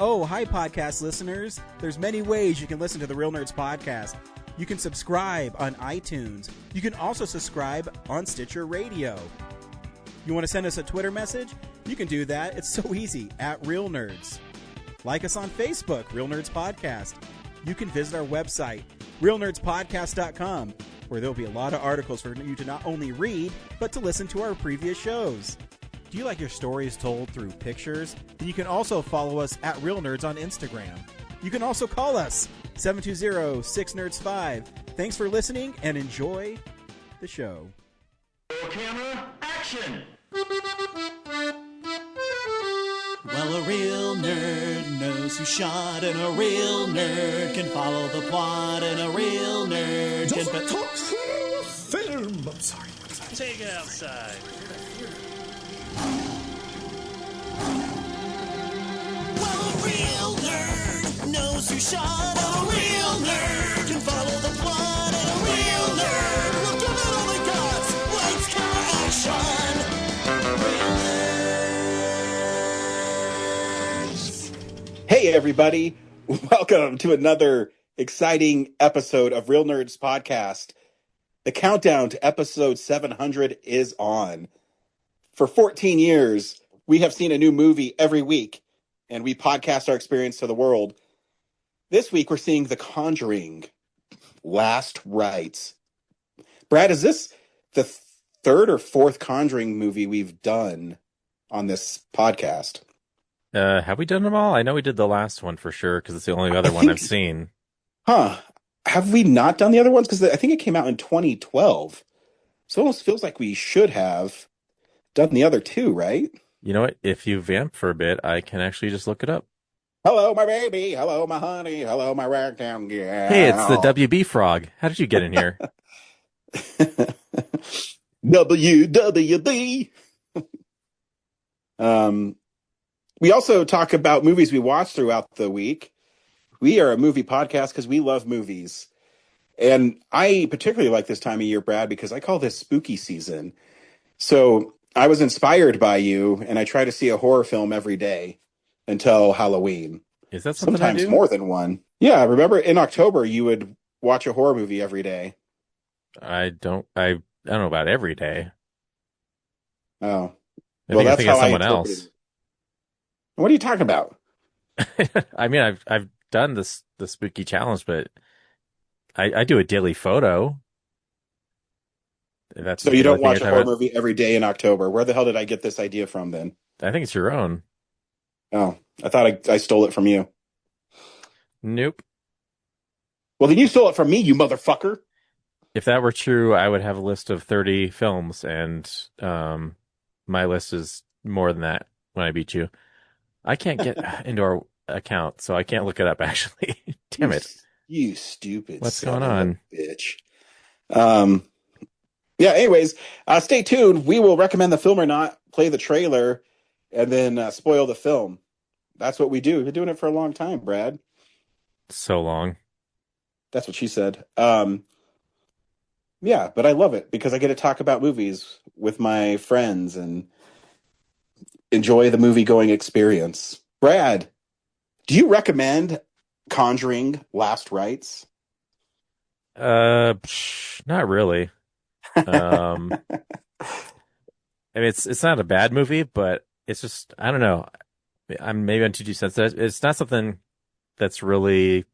Oh, hi, podcast listeners. There's many ways you can listen to the Real Nerds podcast. You can subscribe on iTunes. You can also subscribe on Stitcher Radio. You want to send us a Twitter message? You can do that. It's so easy, at Real Nerds. Like us on Facebook, Real Nerds Podcast. You can visit our website, realnerdspodcast.com, where there'll be a lot of articles for you to not only read, but to listen to our previous shows. Do you like your stories told through pictures? Then you can also follow us at Real Nerds on Instagram. You can also call us, 720-6nerds5. Thanks for listening and enjoy the show. Camera, action! Well, a real nerd knows who shot, and a real nerd can follow the plot, and a real nerd can... talk film! I'm sorry. Take it outside. Well, a real nerd knows who shot, and a real nerd can follow the plot, and a real nerd will give it all they got. Lights, camera, action! Real nerds. Hey, everybody. Welcome to another exciting episode of Real Nerds Podcast. The countdown to episode 700 is on. For 14 years, we have seen a new movie every week, and we podcast our experience to the world. This week, we're seeing The Conjuring, Last Rites. Brad, is this the third or fourth Conjuring movie we've done on this podcast? Have we done them all? I know we did the last one for sure, because it's the only other one I've seen. Huh. Have we not done the other ones? Because I think it came out in 2012. So it almost feels like we should have done the other two, right? You know what? If you vamp for a bit, I can actually just look it up. Hello, my baby. Hello, my honey. Hello, my ragdown gal. Hey, it's the WB frog. How did you get in here? WWB. We also talk about movies we watched throughout the week. We are a movie podcast because we love movies. And I particularly like this time of year, Brad, because I call this spooky season. So I was inspired by you, and I try to see a horror film every day until Halloween. Is that something Sometimes I do? more than one. Yeah, remember in October you would watch a horror movie every day. I don't know about every day. Oh. I think of someone interpreted else. it. What are you talking about? I mean, I've done the spooky challenge, but I do a daily photo. That's So you don't watch a horror about. movie every day in October. Where the hell did I get this idea from then? I think it's your own. Oh, I thought I stole it from you. Nope. Well, then you stole it from me, you motherfucker. If that were true, I would have a list of 30 films, and my list is more than that when I beat you. I can't get into our account, so I can't look it up, actually. Damn it. You stupid What's son going of a on? bitch. Yeah, anyways, stay tuned. We will recommend the film or not, play the trailer, and then spoil the film. That's what we do. We've been doing it for a long time, Brad. So long. That's what she said. Yeah, but I love it because I get to talk about movies with my friends and enjoy the movie-going experience. Brad, do you recommend Conjuring Last Rites? Not really. I mean, it's not a bad movie, but it's just, I don't know. Maybe I'm too desensitized. It's not something that's really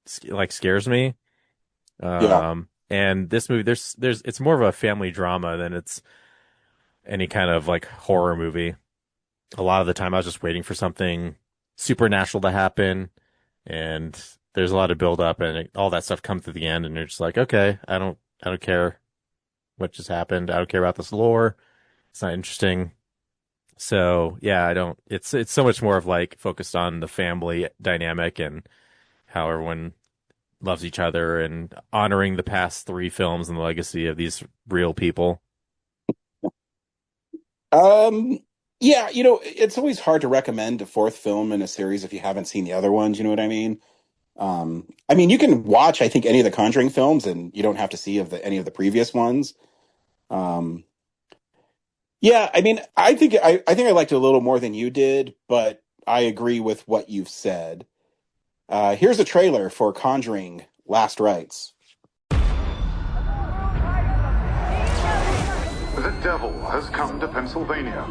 scares me. Yeah. And this movie, it's more of a family drama than it's any kind of horror movie. A lot of the time I was just waiting for something supernatural to happen, and there's a lot of build up, and all that stuff comes to the end, and you're just like, okay, I don't care what just happened. I don't care about this lore. It's not interesting. So yeah, it's so much more of focused on the family dynamic and how everyone loves each other and honoring the past 3 films and the legacy of these real people. Yeah, it's always hard to recommend a 4th film in a series if you haven't seen the other ones, you know what I mean? You can watch, I think, any of the Conjuring films, and you don't have to see any of the previous ones. Yeah, I think I liked it a little more than you did, but I agree with what you've said. Here's a trailer for Conjuring Last Rites. The devil has come to Pennsylvania.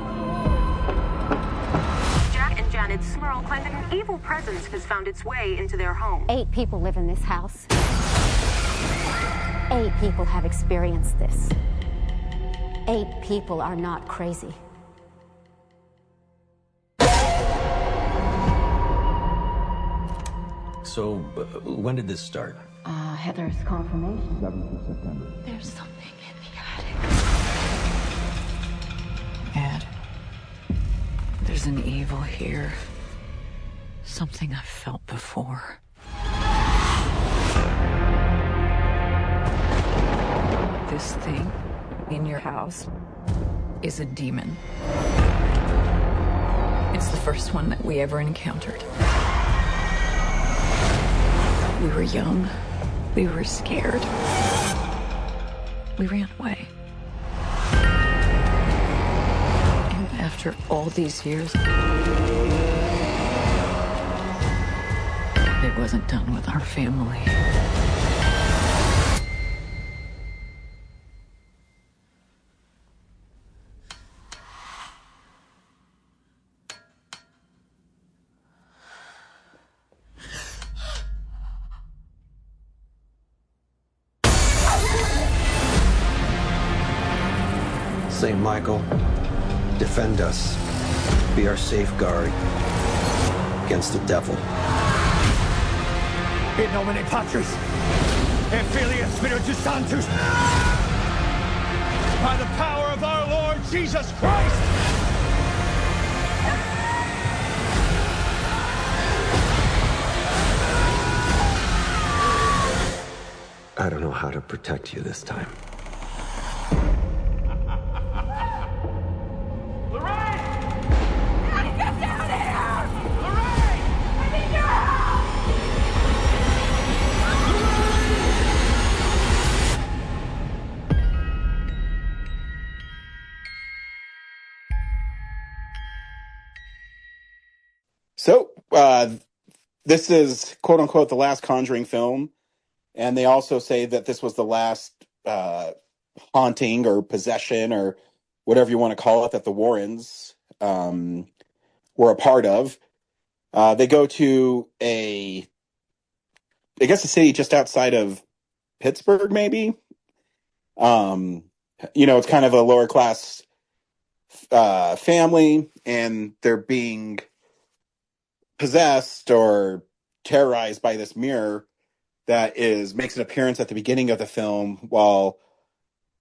Jack and Janet Smurl claim that an evil presence has found its way into their home. 8 people live in this house. 8 people have experienced this. 8 people are not crazy. So, when did this start? Heather's confirmation. 7th of September. There's something in the attic. Ed, there's an evil here. Something I've felt before. This thing in your house is a demon. It's the first one that we ever encountered. We were young. We were scared. We ran away. And after all these years, it wasn't done with our family. St. Michael, defend us. Be our safeguard against the devil. In nomine Patris, et Filii et Spiritus Sanctus, by the power of our Lord Jesus Christ. I don't know how to protect you this time. So, this is quote unquote the last Conjuring film, and they also say that this was the last haunting or possession or whatever you want to call it that the Warrens were a part of. They go to I guess a city just outside of Pittsburgh, maybe. It's kind of a lower class family, and they're being possessed or terrorized by this mirror that makes an appearance at the beginning of the film while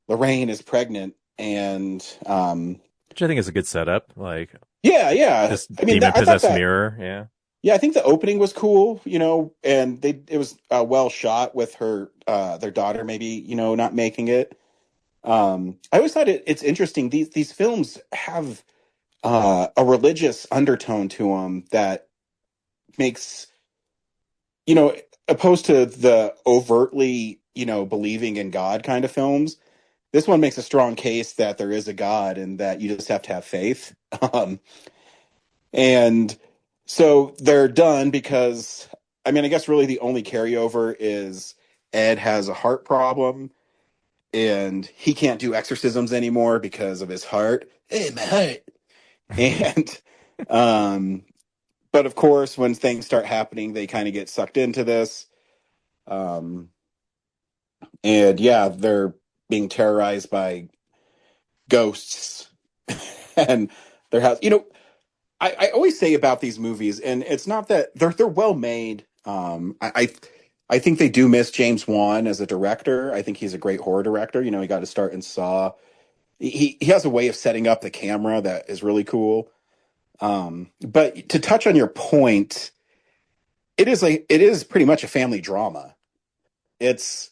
Lorraine is pregnant, and which I think is a good setup. Like, yeah. this I mean, demon possessed mirror. Yeah, I think the opening was cool, and it was well shot with their daughter maybe, not making it. I always thought it's interesting. These films have a religious undertone to them that makes, opposed to the overtly, believing in God kind of films. This one makes a strong case that there is a God and that you just have to have faith. And so they're done because, I guess really the only carryover is Ed has a heart problem and he can't do exorcisms anymore because of his heart. Hey, my heart. And, but of course, when things start happening, they kind of get sucked into this. And yeah, they're being terrorized by ghosts and their house. I always say about these movies, and it's not that they're well made. I think they do miss James Wan as a director. I think he's a great horror director. He got to start in Saw. He has a way of setting up the camera that is really cool. But to touch on your point, it is pretty much a family drama. It's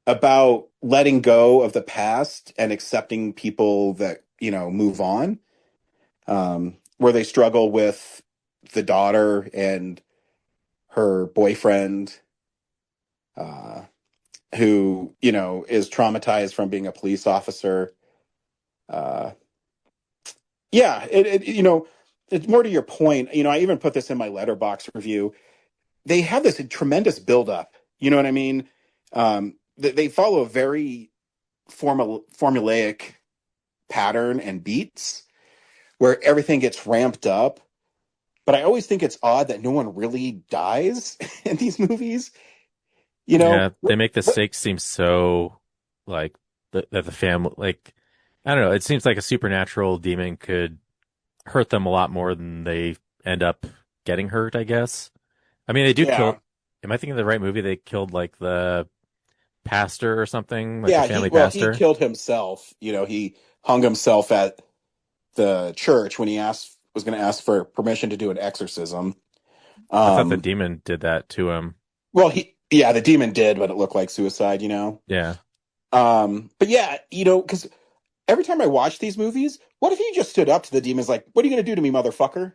about letting go of the past and accepting people that, move on. Where they struggle with the daughter and her boyfriend, who, is traumatized from being a police officer. Yeah, it's more to your point. I even put this in my letterbox review. They have this tremendous buildup. You know what I mean? They follow a very formulaic pattern and beats where everything gets ramped up. But I always think it's odd that no one really dies in these movies. Yeah, they make the What, stakes seem so like that the family like I don't know. It seems like a supernatural demon could hurt them a lot more than they end up getting hurt, I guess. I mean, they do yeah, kill. Am I thinking of the right movie? They killed like the pastor or something, like the yeah. family He pastor. killed himself. He hung himself at the church when he was going to ask for permission to do an exorcism. I thought the Um, demon did that to him. well, yeah, the demon did, but it looked like suicide. Yeah. But yeah, because every time I watch these movies, what if he just stood up to the demons like, "What are you going to do to me, motherfucker?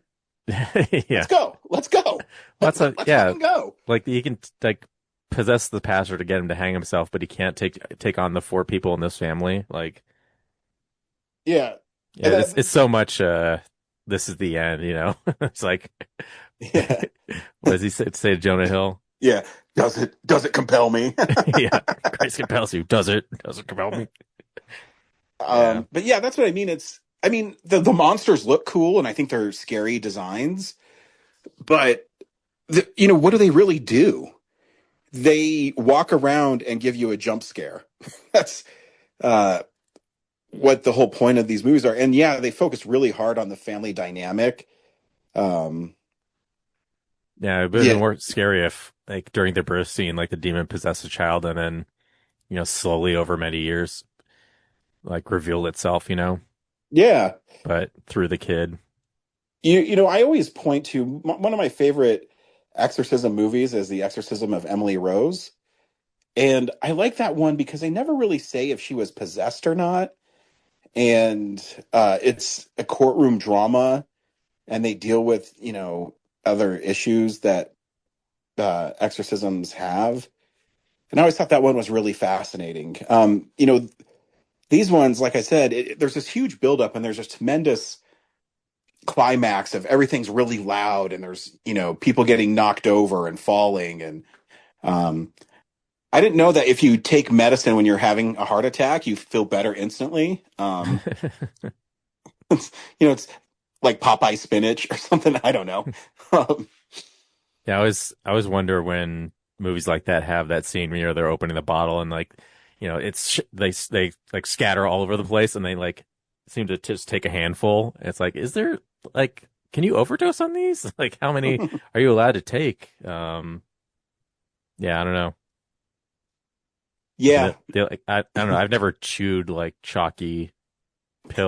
Yeah. Let's go, That's a let's yeah. fucking go." Like he can like possess the pastor to get him to hang himself, but he can't take on the four people in this family. Like Yeah, yeah, and it's so much. This is the end. It's like yeah, what does he say to Jonah Hill? yeah. Does it compel me? Yeah, Christ compels you. Does it? Does it compel me? Yeah. But yeah, that's what I mean. The monsters look cool, and I think they're scary designs. But what do they really do? They walk around and give you a jump scare. That's uh, what the whole point of these movies are. And yeah, they focus really hard on the family dynamic. Um, Yeah, it would have been yeah, more scary if, like, during the birth scene, like the demon possessed a child and then, slowly over many years, like revealed itself. yeah. But through the kid. I always point to one of my favorite exorcism movies is The Exorcism of Emily Rose. And I like that one because they never really say if she was possessed or not. And it's a courtroom drama, and they deal with, other issues that exorcisms have. And I always thought that one was really fascinating. These ones, like I said, there's this huge buildup, and there's this tremendous climax of everything's really loud, and there's, people getting knocked over and falling. And um, I didn't know that if you take medicine when you're having a heart attack, you feel better instantly. It's like Popeye spinach or something. I don't know. Um, Yeah, I always wonder when movies like that have that scene where they're opening the bottle and like, they like scatter all over the place and they like seem to just take a handful. It's like, is there like, can you overdose on these? Like, how many are you allowed to take? Yeah, I don't know. yeah. Like, I don't know. I've never chewed like chalky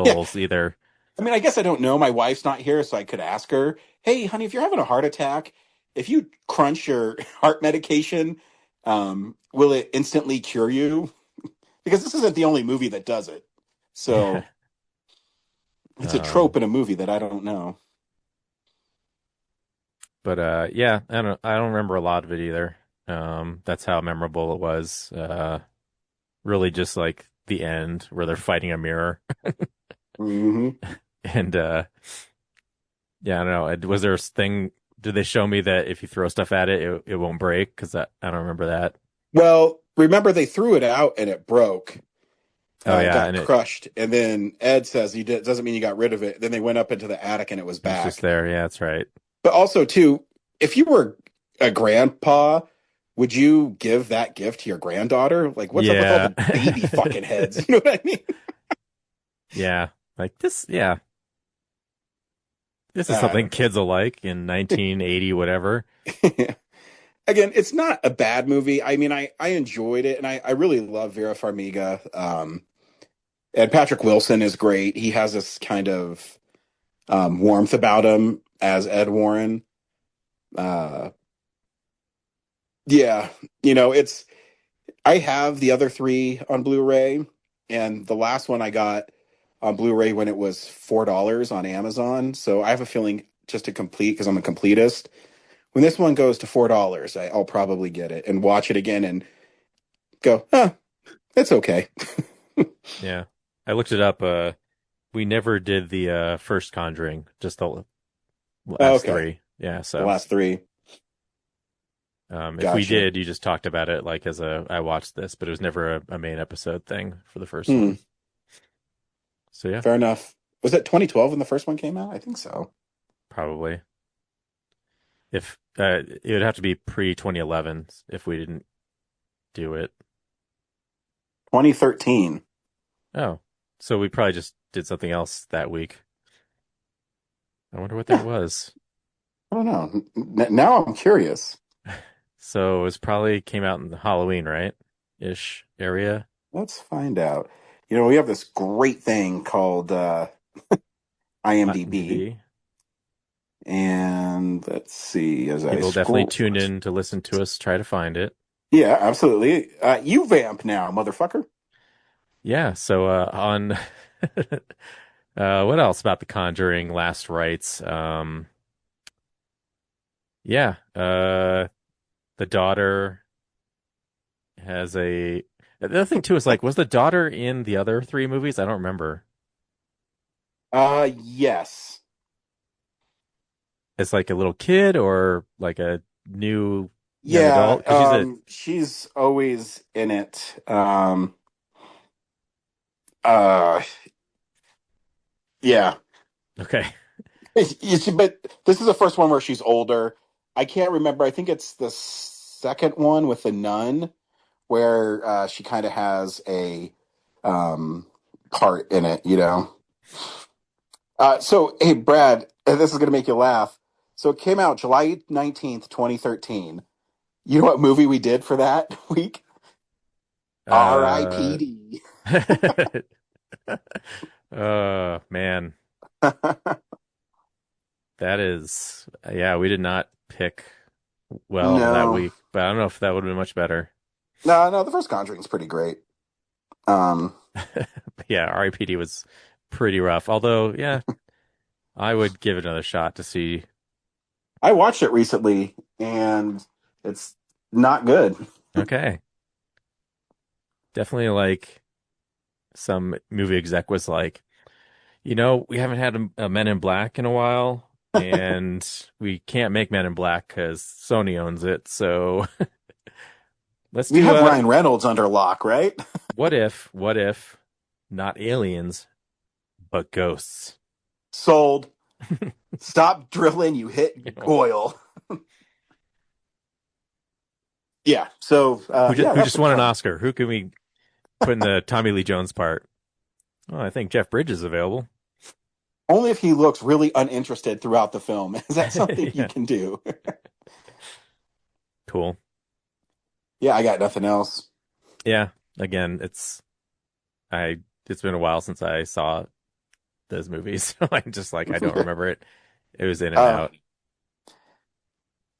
Yeah. pills either. I mean, I guess I don't know. My wife's not here, so I could ask her, "Hey, honey, if you're having a heart attack, if you crunch your heart medication, will it instantly cure you?" Because this isn't the only movie that does it. So it's a Um, trope in a movie that I don't know. but yeah, I don't remember a lot of it either. That's how memorable it was. Really just like the end where they're fighting a mirror. Hmm. And yeah, I don't know. Was there a thing? Did they show me that if you throw stuff at it, it won't break? Because I don't remember that. Well, remember they threw it out and it broke. Oh It yeah, got and crushed, and then Ed says doesn't mean you got rid of it. Then they went up into the attic and it was it was just back. there. Yeah, that's right. But also, too, if you were a grandpa, would you give that gift to your granddaughter? Like, what's up with all Yeah, the baby fucking heads? You know what I mean? yeah. Like this. Yeah, this is Uh, something kids will like in 1980, whatever. Again, it's not a bad movie. I mean, I enjoyed it, and I really love Vera Farmiga. And Patrick Wilson is great. He has this kind of warmth about him as Ed Warren. Uh, yeah, it's I have the other three on Blu-ray, and the last one I got on Blu-ray when it was $4 on Amazon. So I have a feeling just to complete because I'm a completist. When this one goes to $4, I'll probably get it and watch it again and go, it's okay. Yeah, I looked it up. We never did the first Conjuring, just Oh, last okay. three. Yeah, The so last three. if we Gotcha. did, you just talked about it like as I watched this, but it was never a main episode thing for the first Hmm. one. So yeah, Fair enough. Was it 2012 when the first one came out? I think so. probably. If it would have to be pre 2011 if we didn't do it. 2013. Oh, so we probably just did something else that week. I wonder what that Yeah, was. I don't know. Now I'm curious. So it was probably came out in the Halloween, right? Ish area. Let's find out. We have this great thing called IMDb, IMDb. and let's see as I People definitely scroll. tuned in to listen to us try to find it. Yeah, absolutely. You vamp now, motherfucker. Yeah. So on what else about The Conjuring? Last Rites. Yeah. The daughter has a. The other thing too is like, was the daughter in the other three movies? I don't remember. Yes. It's like a little kid or like a new young Yeah, adult because she's a she's always in it. Uh, yeah. okay. But this is the first one where she's older. I can't remember. I think it's the second one with the nun where she kind of has a um, part in it. So, hey, Brad, this is going to make you laugh. So it came out July 19th, 2013. You know what movie we did for that week? Uh, R.I.P.D. man, that is, yeah, we did not pick well that No. week, but I don't know if that would have been much better. No, the first Conjuring's pretty great. Um, Yeah, RIPD was pretty rough. Although, yeah, I would give it another shot to see. I watched it recently, and it's not good. Okay, definitely like some movie exec was like, we haven't had a Men in Black in a while, and we can't make Men in Black because Sony owns it. So let's We do have a Ryan Reynolds under lock, right? what if not aliens, but ghosts? Sold. Stop drilling, you hit oil. Yeah. So, yeah, Who that's just the won an con. Oscar? Who can we put in the Tommy Lee Jones part? Oh, I think Jeff Bridges is available. Only if he looks really uninterested throughout the film. Is that something you Yeah, can do? cool. Yeah, I got nothing else. Yeah, again, it's been a while since I saw those movies, so I'm just like I don't remember it. It was in and Uh, out.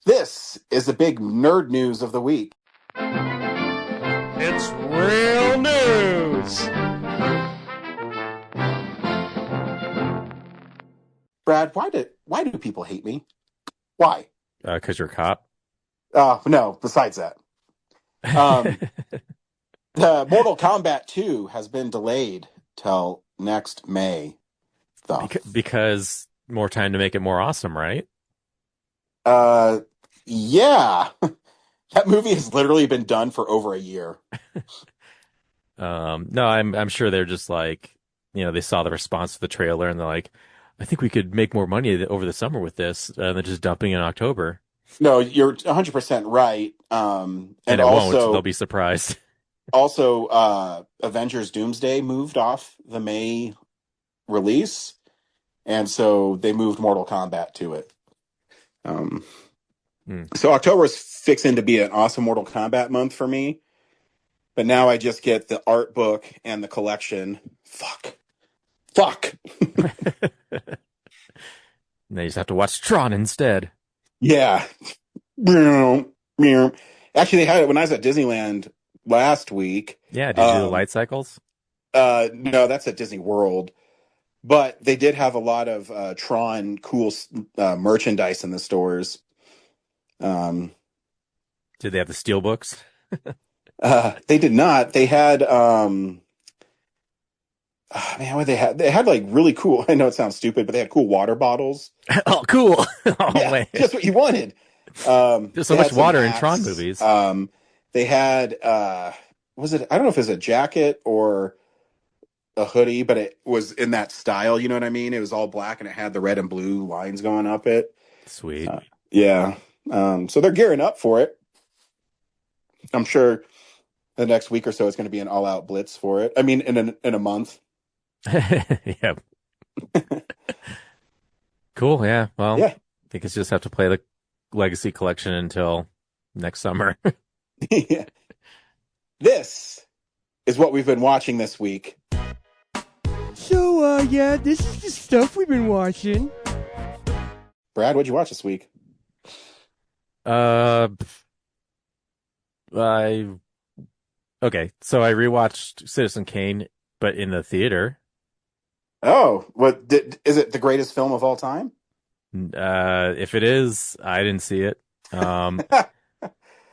this is the big nerd news of the week. It's real news. Brad, why do people hate me? Why? 'Cause you're a cop. No, besides that. The Mortal Kombat 2 has been delayed till next May. Because more time to make it more awesome, right? Yeah. That movie has literally been done for over a year. No, I'm sure they're just like, they saw the response to the trailer and they're like, I think we could make more money over the summer with this, and they're just dumping in October. No, you're 100% right. And And it won't. They'll also, be surprised. Avengers Doomsday moved off the May release, and so they moved Mortal Kombat to it. So October is fixing to be an awesome Mortal Kombat month for me, but now I just get the art book and the collection. Fuck. They just have to watch Tron instead. Yeah. Actually, they had it when I was at Disneyland last week. Yeah, did you do the light cycles? No, that's at Disney World. But they did have a lot of Tron cool merchandise in the stores. Did they have the steel books? They did not. They had Man, what they had? They had like really cool. I know it sounds stupid, but they had cool water bottles. Oh, cool. Oh, Yeah, man. just what you wanted. There's so They much had some water in Tron hats. movies. They had was it? I don't know if it was a jacket or a hoodie, but it was in that style. You know what I mean? It was all black and it had the red and blue lines going up it. Sweet. Yeah. So they're gearing up for it. I'm sure the next week or so it's going to be an all-out blitz for it. I mean, in a month. Yeah. Cool. Yeah. Well, Yeah. I think it's just have to play the Legacy Collection until next summer. Yeah. This is what we've been watching this week. So, yeah, this is the stuff we've been watching. Brad, what'd you watch this week? I Okay, so I rewatched Citizen Kane, but in the theater. Oh, is it the greatest film of all time? If it is, I didn't see it. Putting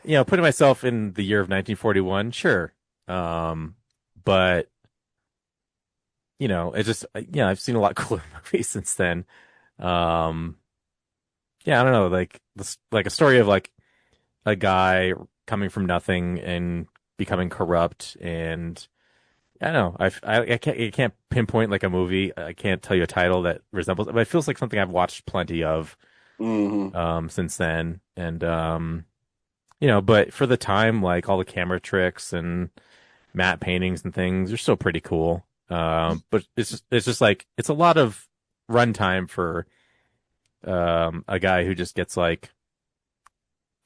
myself in the year of 1941, sure. But it's just I've seen a lot cooler movies since then. I don't know, like a story of like a guy coming from nothing and becoming corrupt, and I don't know. I can't pinpoint like a movie. I can't tell you a title that resembles it, but it feels like something I've watched plenty of since then. And but for the time, like all the camera tricks and matte paintings and things are still pretty cool. But it's just like it's a lot of runtime for a guy who just gets like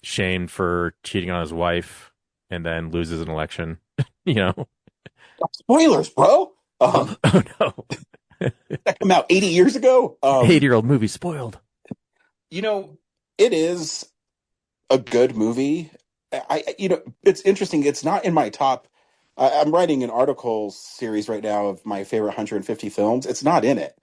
shamed for cheating on his wife and then loses an election. Spoilers, bro. Oh no. That came out 80 years ago. 80-year-old movie spoiled. It is a good movie. It's interesting. It's not in my top. I'm writing an article series right now of my favorite 150 films. It's not in it.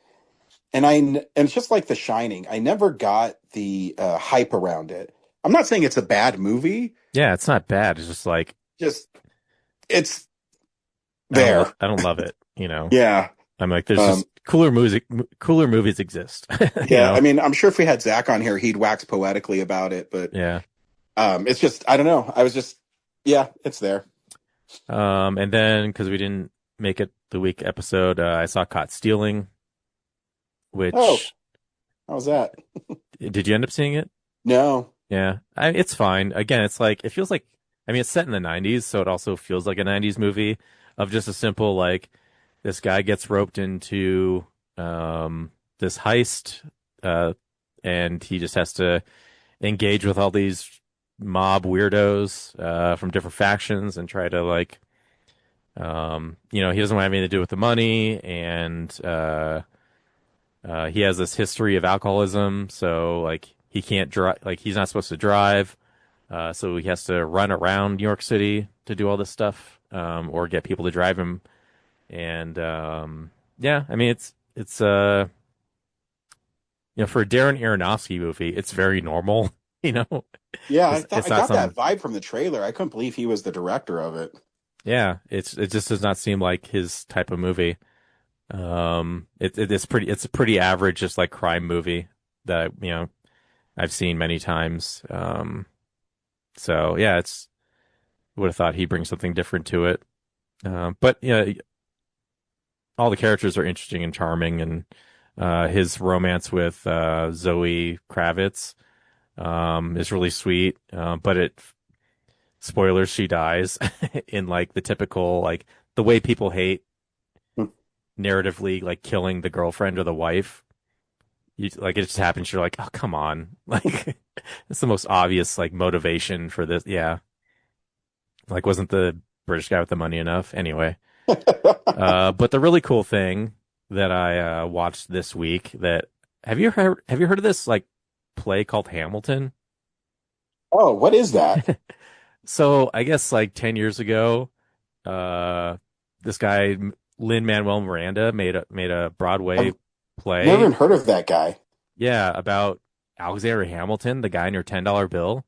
And it's just like The Shining. I never got the hype around it. I'm not saying it's a bad movie. Yeah, it's not bad. It's just like it's there. I don't love it, Yeah. I'm like, there's just cooler movies exist. Yeah, I mean, I'm sure if we had Zach on here, he'd wax poetically about it, but yeah. It's just, I don't know. I was just, yeah, it's there. And then because we didn't make it the week episode, I saw Caught Stealing, which how was that? Did you end up seeing it? No. Yeah, it's fine. Again, it's like it feels like, I mean, it's set in the 90s, so it also feels like a 90s movie of just a simple like this guy gets roped into this heist, and he just has to engage with all these mob weirdos from different factions and try to like, he doesn't want anything to do with the money, and he has this history of alcoholism, so like he can't drive, like he's not supposed to drive, so he has to run around New York City to do all this stuff, or get people to drive him. And yeah, I mean it's for a Darren Aronofsky movie, it's very normal, Yeah, I got that vibe from the trailer. I couldn't believe he was the director of it. Yeah, it just does not seem like his type of movie. It's a pretty average, just like crime movie that I've seen many times. So yeah, would have thought he'd bring something different to it. But all the characters are interesting and charming, and his romance with Zoe Kravitz is really sweet. But spoilers, she dies in like the typical, like the way people hate narratively, like killing the girlfriend or the wife. Like it just happens. You're like, oh, come on. Like it's the most obvious like motivation for this. Yeah. Like wasn't the British guy with the money enough? Anyway. But the really cool thing that I watched this week, have you heard of this like play called Hamilton? Oh, what is that? So I guess like 10 years ago, this guy Lin-Manuel Miranda made a Broadway play. Never even heard of that guy. Yeah, about Alexander Hamilton, the guy in your $10 bill.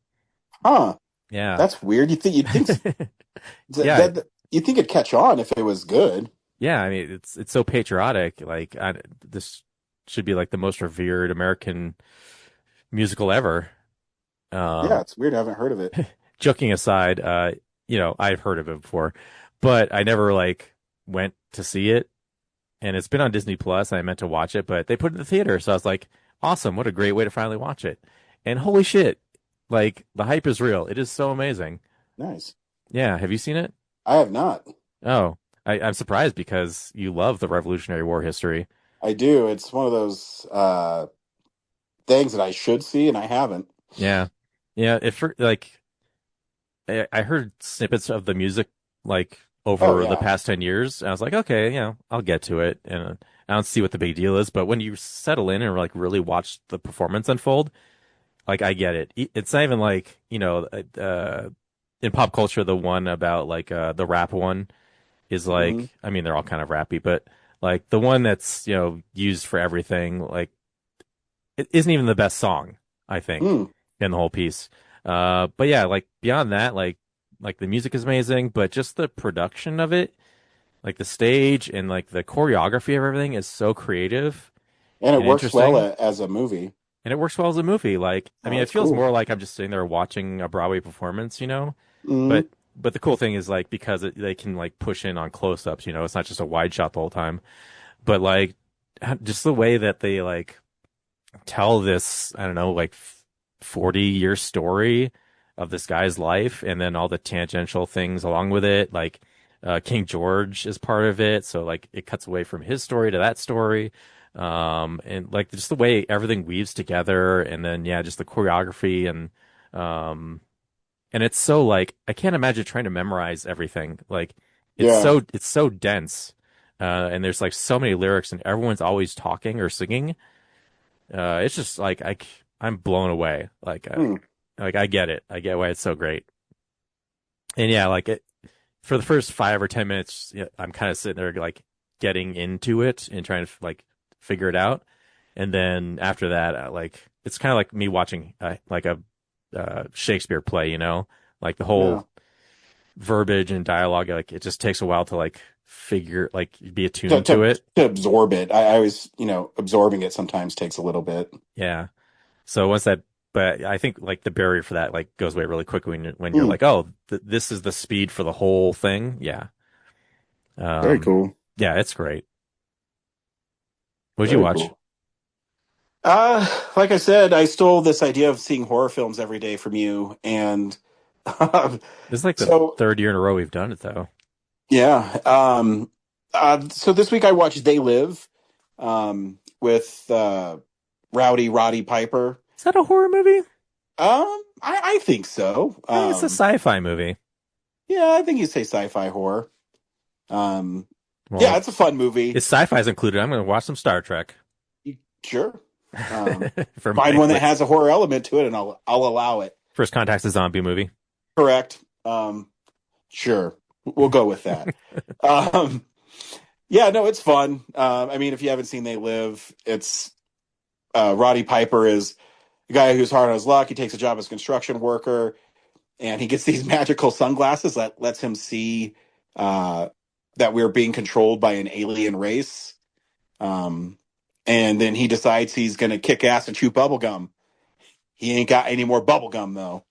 Huh. Yeah. That's weird. You'd think yeah. You'd think it'd catch on if it was good. Yeah, I mean it's so patriotic. Like this should be like the most revered American musical ever. Yeah, Um, it's weird. I haven't heard of it. Joking aside, I've heard of it before, but I never like went to see it. And it's been on Disney Plus. And I meant to watch it, but they put it in the theater, so I was like, awesome! What a great way to finally watch it. And holy shit, like the hype is real. It is so amazing. Nice. Yeah, have you seen it? I have not. Oh, I'm surprised because you love the Revolutionary War history. I do. It's one of those things that I should see, and I haven't. Yeah, yeah. If like I heard snippets of the music like Oh over the yeah. past 10 years, and I was like, okay, I'll get to it, and I don't see what the big deal is. But when you settle in and like really watch the performance unfold, like I get it. It's not even like in pop culture, the one about like the rap one is Hmm. like, I mean, they're all kind of rappy, but like the one that's used for everything, like it isn't even the best song, I think, Hmm. in the whole piece. But yeah, like beyond that, like the music is amazing, but just the production of it, like the stage and like the choreography of everything is so creative And it and works well interesting. as a movie. And it works well as a movie. Like, I Oh, mean, it that's feels cool. more like I'm just sitting there watching a Broadway performance, Hmm. But the cool thing is like because they can like push in on close-ups, it's not just a wide shot the whole time. But like just the way that they like tell this, I don't know, like 40-year story of this guy's life and then all the tangential things along with it, like King George is part of it, so like it cuts away from his story to that story. And like just the way everything weaves together and then yeah, just the choreography um and it's so like I can't imagine trying to memorize everything. Like Yeah. it's so dense. And there's like so many lyrics and everyone's always talking or singing. It's just like I'm blown away. Hmm. Like I get it. I get why it's so great. And yeah, like it for the first 5 or 10 minutes, I'm kind of sitting there like getting into it and trying to like figure it out. And then after that, like it's kind of like me watching like a Shakespeare play, like the whole Yeah. verbiage and dialogue. Like it just takes a while to like figure like be To, attuned to to it. to absorb it. I always, absorbing it sometimes takes a little bit. Yeah. So once that, but I think like the barrier for that like goes away really quickly when you're Hmm. like, oh, this is the speed for the whole thing. Yeah. Very Um, cool. yeah, it's great. What'd you Very watch? cool. Like I said, I stole this idea of seeing horror films every day from you, and This is like the so third year in a row we've done it though. yeah. So this week I watched They Live, with Rowdy Roddy Piper. Is that a horror movie? I think so. I think it's a sci-fi movie. Yeah, I think you say sci-fi horror. Um, yeah, Well, it's a fun movie. if sci-fi's included, I'm going to watch some Star Trek Sure. for Find one that my has a horror element to it, and I'll allow it. First Contact's a zombie movie. Correct. Sure. We'll go with that. Um, yeah, no, it's fun. I mean, if you haven't seen They Live, it's Roddy Piper is a guy who's hard on his luck. He takes a job as a construction worker, and he gets these magical sunglasses that lets him see uh, that we're being controlled by an alien race. Um, and then he decides he's going to kick ass and chew bubblegum. He ain't got any more bubblegum, though.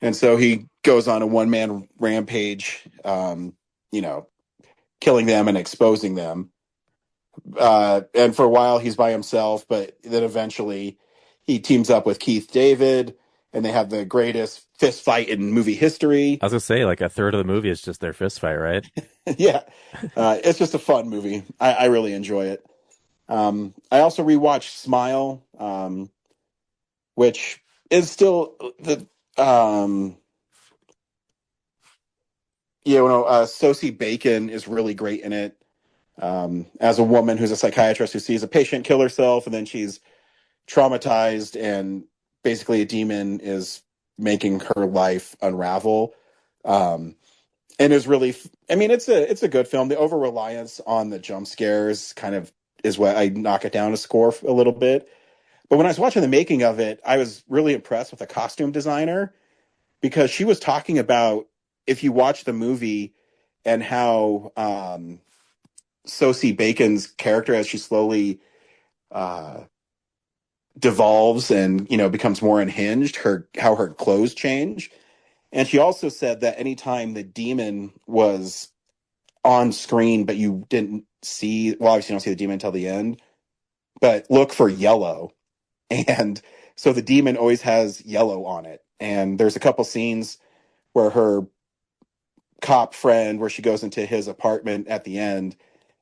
And so he goes on a one-man rampage, killing them and exposing them. And for a while, he's by himself, but then eventually he teams up with Keith David, and they have the greatest fist fight in movie history. I was going to say like a third of the movie is just their fist fight, right? Yeah, it's just a fun movie. I really enjoy it. I also rewatched Smile, which is still the Sosie Bacon is really great in it. As a woman who's a psychiatrist who sees a patient kill herself, and then she's traumatized, and basically a demon is making her life unravel. And is really, I mean, it's a good film. The over reliance on the jump scares kind of is what I knock it down a score a little bit. But when I was watching the making of it, I was really impressed with the costume designer, because she was talking about, if you watch the movie and how Sosie Bacon's character as she slowly devolves and, you know, becomes more unhinged, how her clothes change. And she also said that anytime the demon was on screen, but you didn't see, well, obviously you don't see the demon until the end, but look for yellow. And so the demon always has yellow on it. And there's a couple scenes where her cop friend, where she goes into his apartment at the end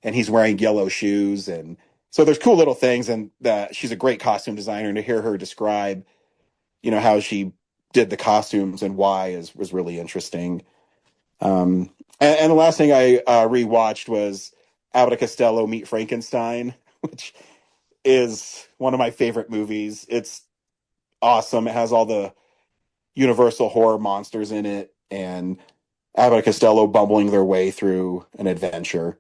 and he's wearing yellow shoes. And so there's cool little things, and that she's a great costume designer, and to hear her describe, you know, how she did the costumes and why was really interesting. And the last thing I rewatched was Abbott and Costello Meet Frankenstein, which is one of my favorite movies. It's awesome. It has all the Universal horror monsters in it, and Abbott and Costello bumbling their way through an adventure.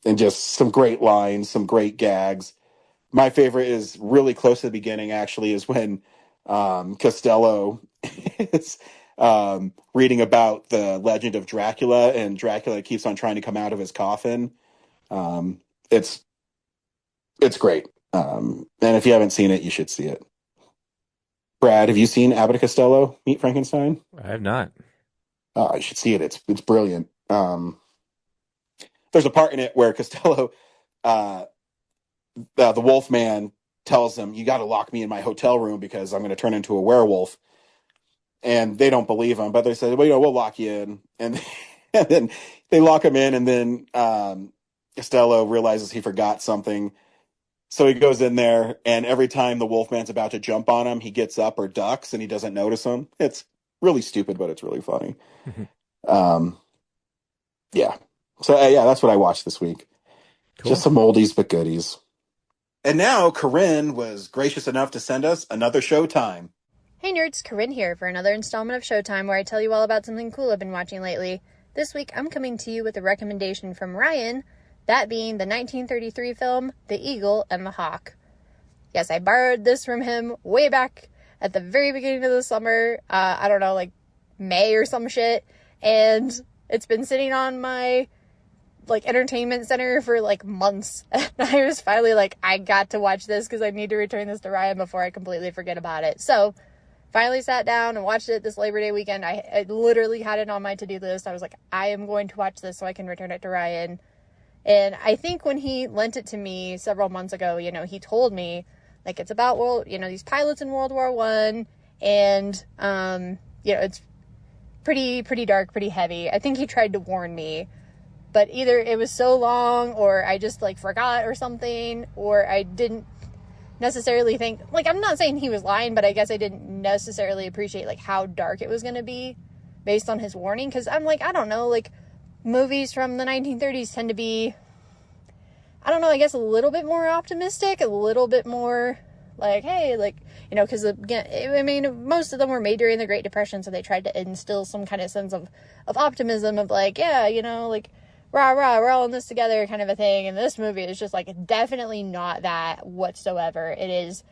And just some great lines, some great gags. My favorite is really close to the beginning, actually, is when Costello is reading about the legend of Dracula, and Dracula keeps on trying to come out of his coffin. It's great. And if you haven't seen it, you should see it. Brad, have you seen Abbott and Costello Meet Frankenstein? I have not. Oh, you should see it. It's brilliant. There's a part in it where Costello, the Wolfman, tells him, "You got to lock me in my hotel room because I'm going to turn into a werewolf." And they don't believe him, but they say, "Well, you know, we'll lock you in." And then they lock him in, and then Costello realizes he forgot something. So he goes in there, and every time the Wolfman's about to jump on him, he gets up or ducks, and he doesn't notice him. It's really stupid, but it's really funny. Yeah. So, yeah, that's what I watched this week. Cool. Just some oldies but goodies. And now Corinne was gracious enough to send us another Showtime. Hey nerds, Corinne here for another installment of Showtime, where I tell you all about something cool I've been watching lately. This week I'm coming to you with a recommendation from Ryan, that being the 1933 film, The Eagle and the Hawk. Yes, I borrowed this from him way back at the very beginning of the summer, I don't know, like May or some shit, and it's been sitting on my entertainment center for months. And I was finally I got to watch this because I need to return this to Ryan before I completely forget about it. So finally sat down and watched it this Labor Day weekend. I literally had it on my to-do list. I was like, I am going to watch this so I can return it to Ryan. And I think when he lent it to me several months ago, he told me it's about these pilots in World War I, and it's pretty dark, pretty heavy. I think he tried to warn me, but either it was so long, or I just forgot or something, or I didn't necessarily think, I'm not saying he was lying, but I guess I didn't necessarily appreciate how dark it was going to be based on his warning. Cause I'm I don't know, movies from the 1930s tend to be, I don't know, I guess a little bit more optimistic, a little bit more hey, cause again, I mean, most of them were made during the Great Depression. So they tried to instill some kind of sense of optimism of rah, rah, we're all in this together kind of a thing. And this movie is just definitely not that whatsoever. It is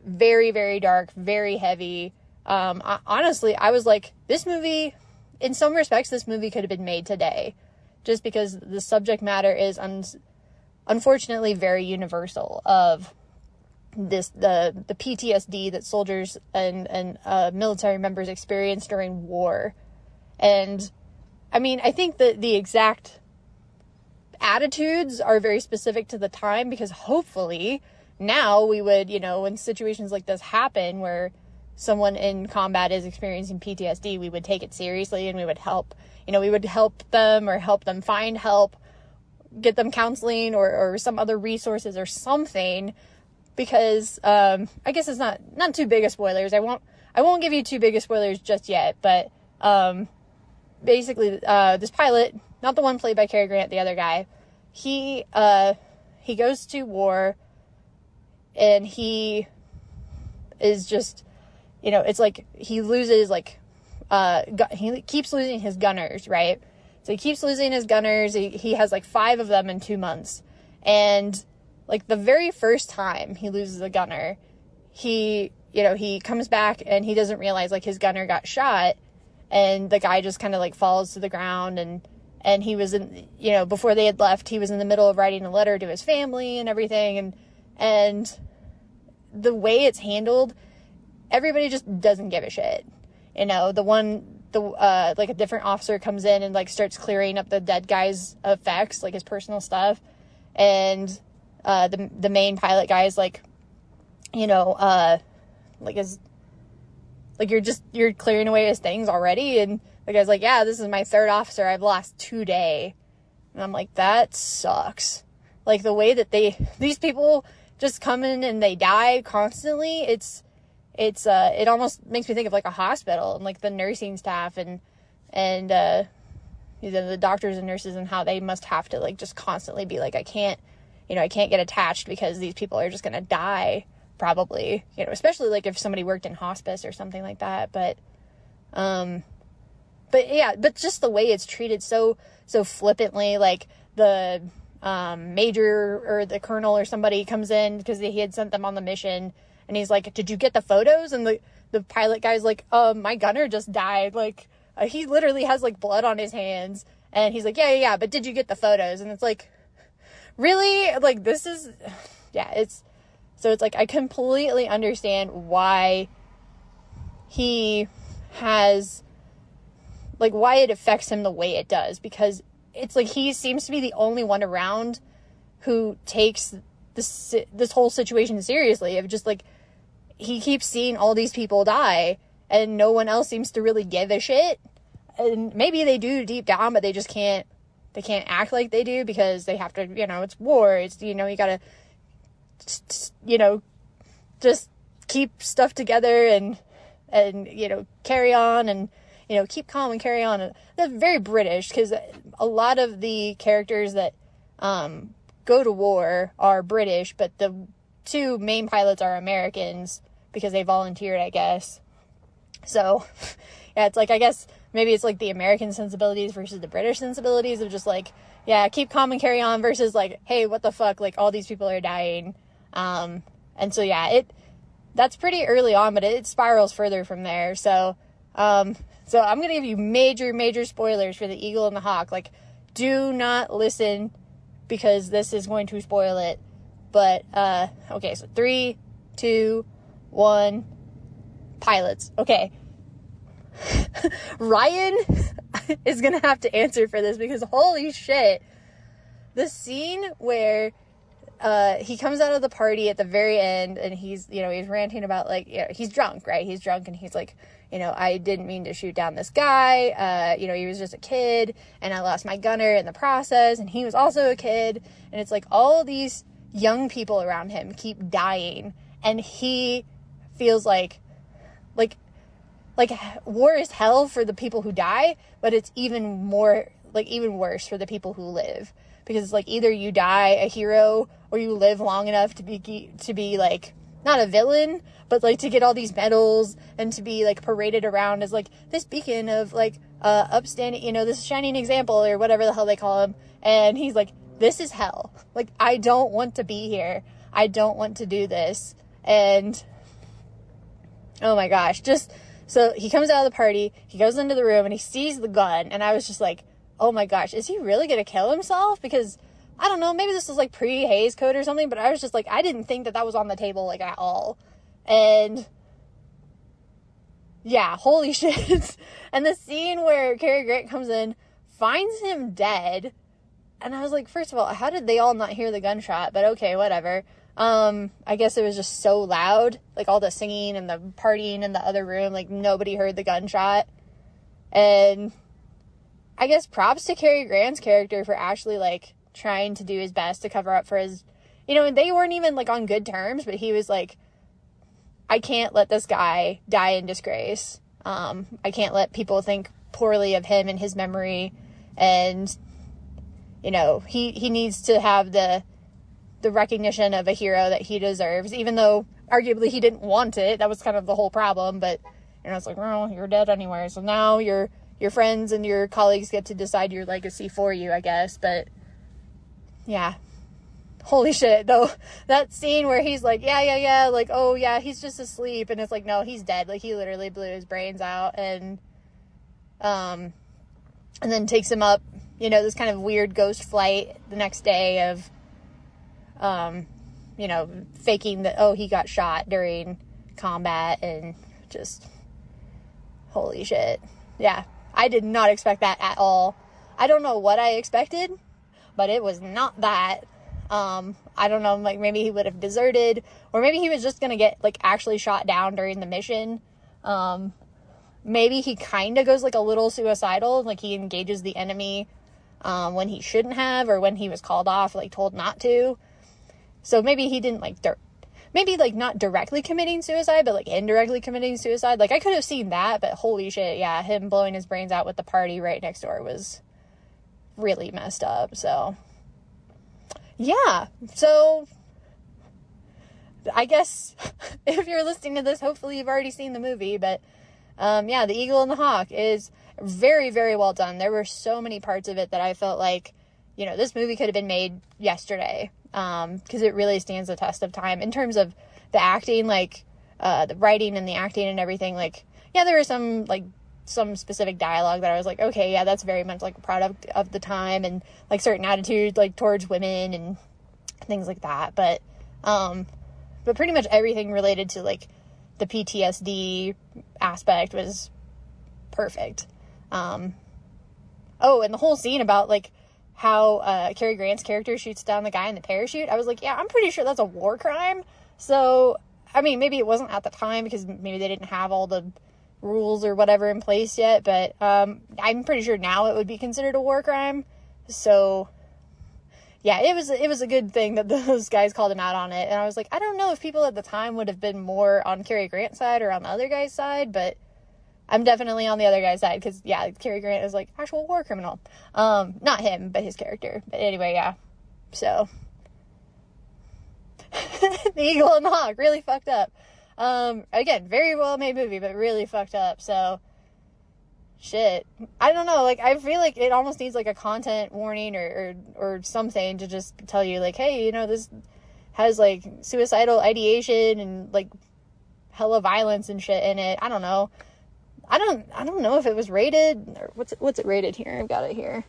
very, very dark, very heavy. Honestly, I was this movie, in some respects, this movie could have been made today, just because the subject matter is unfortunately very universal of the PTSD that soldiers and military members experience during war. And I mean, I think that the exact attitudes are very specific to the time, because hopefully now we would, when situations like this happen where someone in combat is experiencing PTSD, we would take it seriously, and we would help, we would help them, or help them find help, get them counseling or some other resources or something, because I guess it's not too big of spoilers. I won't give you too big of spoilers just yet, but basically, this pilot, not the one played by Cary Grant, the other guy, he goes to war, and he is just, it's he loses, he keeps losing his gunners, right? So he keeps losing his gunners. He has 5 of them in 2 months. And the very first time he loses a gunner, he comes back and he doesn't realize his gunner got shot. And the guy just kind of falls to the ground, and and he was in, before they had left, he was in the middle of writing a letter to his family and everything, and the way it's handled, everybody just doesn't give a shit. Like a different officer comes in and like starts clearing up the dead guy's effects, like his personal stuff, and the main pilot guy is like, you're clearing away his things already, and the guy's like, yeah, this is my third officer I've lost today. And I'm like, that sucks. Like, the way that these people just come in and they die constantly, it almost makes me think of like a hospital and like the nursing staff and the doctors and nurses, and how they must have to like just constantly be like, I can't get attached because these people are just going to die probably, especially like if somebody worked in hospice or something like that. But just the way it's treated so flippantly, like the major or the colonel or somebody comes in because he had sent them on the mission, and he's like, did you get the photos? And the pilot guy's like, my gunner just died. Like, he literally has like blood on his hands, and he's like, yeah, but did you get the photos? And it's like, really? Like, this is, so it's like, I completely understand why he has, like, why it affects him the way it does, because it's like he seems to be the only one around who takes this whole situation seriously, of just like, he keeps seeing all these people die and no one else seems to really give a shit. And maybe they do deep down, but they just can't act like they do, because they have to, it's war, it's, you gotta, just keep stuff together and carry on, and keep calm and carry on. And that's very British, because a lot of the characters that go to war are British, but the two main pilots are Americans because they volunteered, I guess. So yeah, it's like, I guess maybe it's like the American sensibilities versus the British sensibilities of just like, yeah, keep calm and carry on, versus like, hey, what the fuck, like, all these people are dying. And so yeah, that's pretty early on, but it spirals further from there. So I'm going to give you major spoilers for the Eagle and the Hawk. Like, do not listen, because this is going to spoil it. But, okay, so 3, 2, 1, pilots. Okay. Ryan is going to have to answer for this, because holy shit. The scene where he comes out of the party at the very end, and he's ranting about, like, he's drunk, right? He's drunk, and he's like, I didn't mean to shoot down this guy. He was just a kid, and I lost my gunner in the process, and he was also a kid. And it's like, all these young people around him keep dying, and he feels like war is hell for the people who die, but it's even worse for the people who live. Because it's like, either you die a hero, or you live long enough to be like, not a villain, but like to get all these medals and to be like paraded around as like this beacon of like upstanding, this shining example, or whatever the hell they call him. And he's like, this is hell. Like, I don't want to be here. I don't want to do this. And oh my gosh, so he comes out of the party, he goes into the room, and he sees the gun, and I was just like, oh my gosh, is he really gonna kill himself? Because, I don't know, maybe this was like pre-Hays Code or something, but I was just like, I didn't think that was on the table, like, at all. And yeah, holy shit. And the scene where Cary Grant comes in, finds him dead, and I was like, first of all, how did they all not hear the gunshot? But okay, whatever. I guess it was just so loud, like all the singing and the partying in the other room, like nobody heard the gunshot. And I guess props to Cary Grant's character for actually like trying to do his best to cover up for his, and they weren't even like on good terms, but he was like, I can't let this guy die in disgrace. I can't let people think poorly of him and his memory. And, he needs to have the recognition of a hero that he deserves, even though arguably he didn't want it. That was kind of the whole problem. But, it's like, well, you're dead anyway. So now your friends and your colleagues get to decide your legacy for you, I guess. But yeah, holy shit, though. That scene where he's like, yeah, like, oh yeah, he's just asleep. And it's like, no, he's dead. Like, he literally blew his brains out, and then takes him up you know, this kind of weird ghost flight the next day of, you know, faking that, oh, he got shot during combat, and just, holy shit. Yeah, I did not expect that at all. I don't know what I expected, but it was not that. I don't know, like, maybe he would have deserted, or maybe he was just gonna get, like, actually shot down during the mission. Maybe he kind of goes, like, a little suicidal, like, he engages the enemy, when he shouldn't have, or when he was called off, like, told not to. So maybe he didn't, like, maybe, like, not directly committing suicide, but, like, indirectly committing suicide. Like, I could have seen that, but holy shit, yeah, him blowing his brains out with the party right next door was really messed up. So, yeah. So, I guess if you're listening to this, hopefully you've already seen the movie, but, yeah, The Eagle and the Hawk is very, very well done. There were so many parts of it that I felt like, you know, this movie could have been made yesterday. Because it really stands the test of time in terms of the acting, like, the writing and the acting and everything. Like, yeah, there was some specific dialogue that I was like, okay, yeah, that's very much, like, a product of the time, and, like, certain attitudes, like, towards women and things like that. But pretty much everything related to, like, the PTSD aspect was perfect. Oh, and the whole scene about, like, how Cary Grant's character shoots down the guy in the parachute. I was like, yeah, I'm pretty sure that's a war crime. So, I mean, maybe it wasn't at the time because maybe they didn't have all the rules or whatever in place yet, but I'm pretty sure now it would be considered a war crime. So, yeah, it was a good thing that those guys called him out on it. And I was like, I don't know if people at the time would have been more on Cary Grant's side or on the other guy's side, but I'm definitely on the other guy's side, because, yeah, Cary Grant is, like, actual war criminal. Not him, but his character. But anyway, yeah. So, The Eagle and the Hawk, really fucked up. Again, very well made movie, but really fucked up. So, shit. I don't know, like, I feel like it almost needs, like, a content warning or something to just tell you, like, hey, you know, this has, like, suicidal ideation and, like, hella violence and shit in it. I don't know. I don't know if it was rated, or what's it rated here? I've got it here.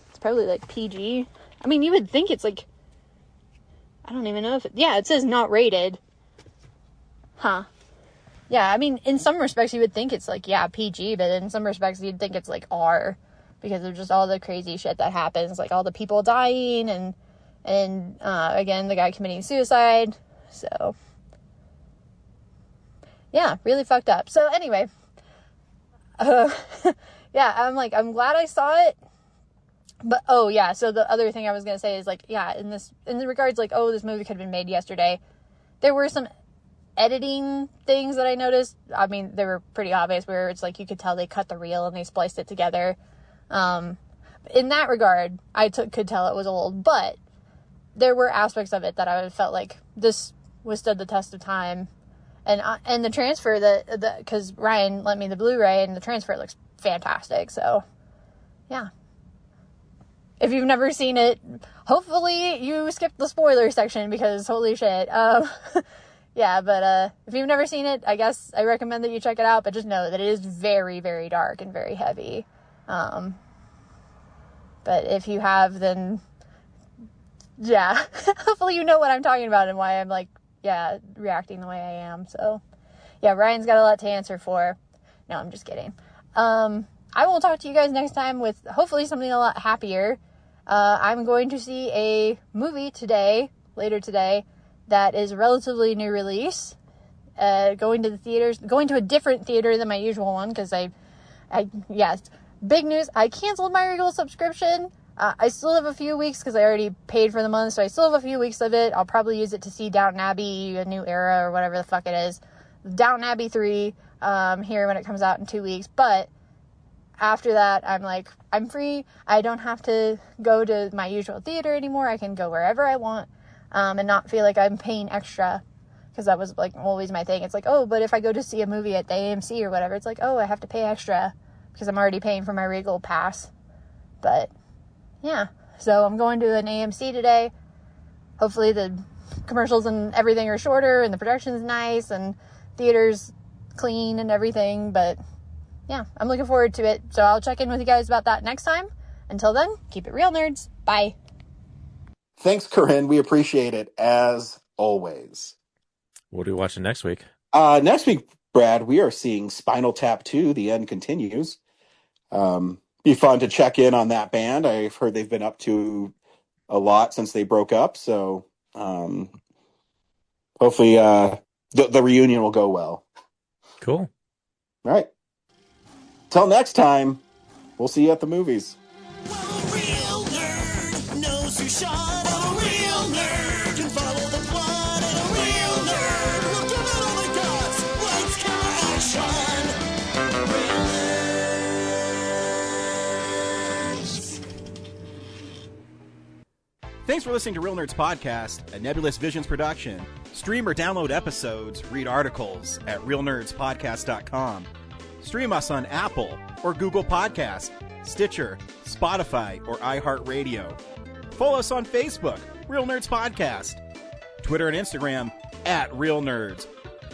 It's probably, like, PG. I mean, you would think it's, like, I don't even know if yeah, it says not rated. Huh. Yeah, I mean, in some respects you would think it's, like, yeah, PG, but in some respects you'd think it's, like, R, because of just all the crazy shit that happens, like, all the people dying, and again, the guy committing suicide. So, yeah, really fucked up. So, anyway, yeah, I'm glad I saw it, but, oh, yeah, so the other thing I was gonna say is, like, yeah, in the regards, like, oh, this movie could have been made yesterday, there were some editing things that I noticed. I mean, they were pretty obvious, where it's, like, you could tell they cut the reel and they spliced it together. In that regard, I could tell it was old, but there were aspects of it that I felt like this withstood the test of time. And the transfer, because Ryan lent me the Blu-ray, and the transfer looks fantastic. So, yeah. If you've never seen it, hopefully you skipped the spoiler section, because holy shit. Yeah, but if you've never seen it, I guess I recommend that you check it out. But just know that it is very, very dark and very heavy. But if you have, then yeah, hopefully you know what I'm talking about and why I'm, like, yeah, reacting the way I am. So, yeah, Ryan's got a lot to answer for. No, I'm just kidding. I will talk to you guys next time with hopefully something a lot happier. I'm going to see a movie later today, that is a relatively new release. Going to the theaters, going to a different theater than my usual one, because yes, big news, I canceled my Regal subscription. I still have a few weeks, because I already paid for the month, so I still have a few weeks of it. I'll probably use it to see Downton Abbey, A New Era, or whatever the fuck it is. Downton Abbey 3, here when it comes out in 2 weeks. But after that, I'm like, I'm free. I don't have to go to my usual theater anymore. I can go wherever I want, and not feel like I'm paying extra. Because that was, like, always my thing. It's like, oh, but if I go to see a movie at the AMC or whatever, it's like, oh, I have to pay extra, because I'm already paying for my Regal pass. But yeah, so I'm going to an AMC today. Hopefully the commercials and everything are shorter, and the production's nice, and theater's clean and everything. But yeah, I'm looking forward to it. So I'll check in with you guys about that next time. Until then, keep it real, nerds. Bye. Thanks, Corinne. We appreciate it, as always. What are we watching next week? Next week, Brad, we are seeing Spinal Tap 2, The End Continues. Be fun to check in on that band. I've heard they've been up to a lot since they broke up, so hopefully the reunion will go well. Cool. All right. Till next time, we'll see you at the movies. Well, a real nerd knows who shot, and a real nerd can follow the plot, and a real nerd will give it all they got. Lights, camera, action. Real nerds. Thanks for listening to Real Nerds Podcast, a Nebulous Visions production. Stream or download episodes, read articles at realnerdspodcast.com. Stream us on Apple or Google Podcasts, Stitcher, Spotify, or iHeartRadio. Follow us on Facebook, Real Nerds Podcast. Twitter and Instagram at Real Nerds.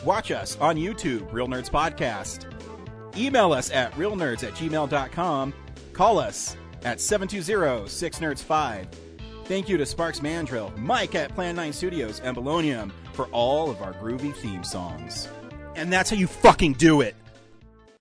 Watch us on YouTube, Real Nerds Podcast. Email us at realnerds@gmail.com. Call us at 720-6nerds5. Thank you to Sparks Mandrill, Mike at Plan 9 Studios, and Bolognium for all of our groovy theme songs. And that's how you fucking do it.